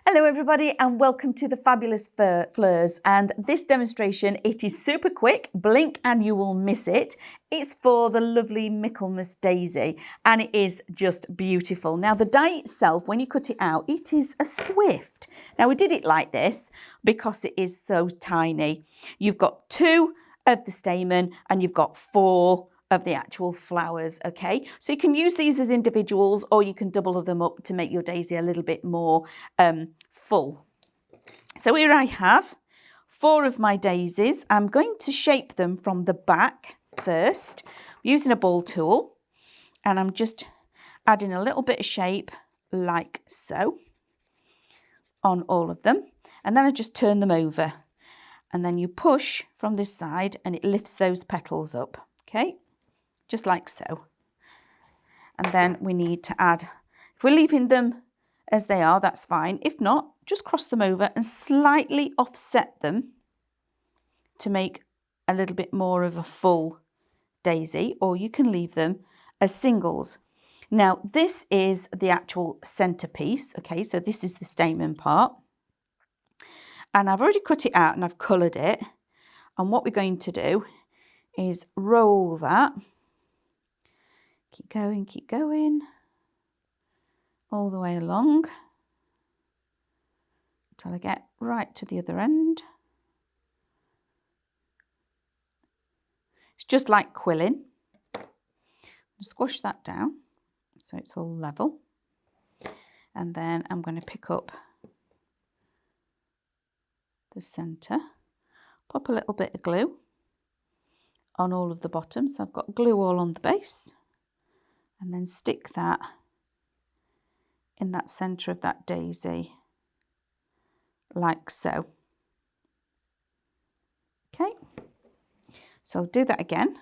Hello everybody and welcome to the Fabulous Fleurs, and this demonstration, it is super quick, blink and you will miss it. It's for the lovely Michaelmas daisy and it is just beautiful. Now the die itself, when you cut it out, it is a swift. Now we did it like this because it is so tiny. You've got 2 of the stamen and you've got 4 of the actual flowers, okay? So you can use these as individuals or you can double them up to make your daisy a little bit more full. So here I have 4 of my daisies. I'm going to shape them from the back first using a ball tool, and I'm just adding a little bit of shape like so on all of them, and then I just turn them over and then you push from this side and it lifts those petals up, okay? Just like so. And then we need to add, if we're leaving them as they are, that's fine. If not, just cross them over and slightly offset them to make a little bit more of a full daisy, or you can leave them as singles. Now, this is the actual centerpiece, okay? So this is the stamen part. And I've already cut it out and I've coloured it. And what we're going to do is roll that. Keep going, all the way along until I get right to the other end. It's just like quilling. Squash that down so it's all level. And then I'm going to pick up the centre, pop a little bit of glue on all of the bottoms. So I've got glue all on the base. And then stick that in that centre of that daisy, like so. Okay, so I'll do that again.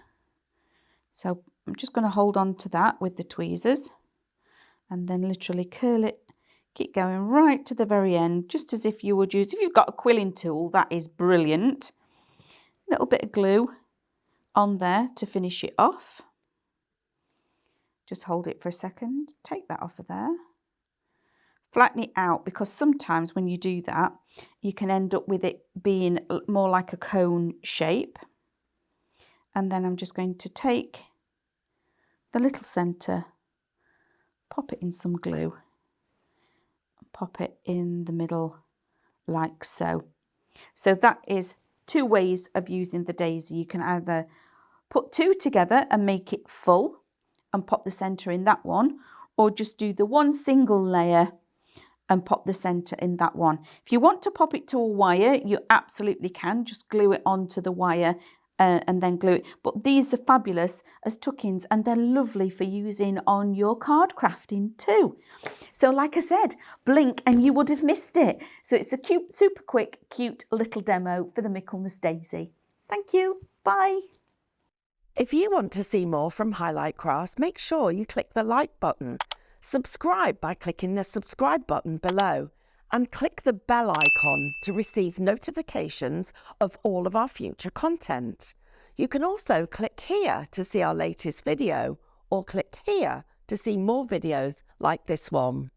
So I'm just going to hold on to that with the tweezers and then literally curl it, keep going right to the very end, just as if you would use, if you've got a quilling tool, that is brilliant. A little bit of glue on there to finish it off. Just hold it for a second, take that off of there, flatten it out, because sometimes when you do that, you can end up with it being more like a cone shape. And then I'm just going to take the little centre, pop it in some glue, and pop it in the middle like so. So that is 2 ways of using the daisy. You can either put 2 together and make it full, and pop the centre in that one, or just do the 1 single layer and pop the centre in that one. If you want to pop it to a wire, you absolutely can. Just glue it onto the wire and then glue it. But these are fabulous as tuck-ins and they're lovely for using on your card crafting too. So like I said, blink and you would have missed it. So it's a cute, super quick, cute little demo for the Michaelmas daisy. Thank you. Bye. If you want to see more from Highlight Crafts, make sure you click the like button, subscribe by clicking the subscribe button below, and click the bell icon to receive notifications of all of our future content. You can also click here to see our latest video, or click here to see more videos like this one.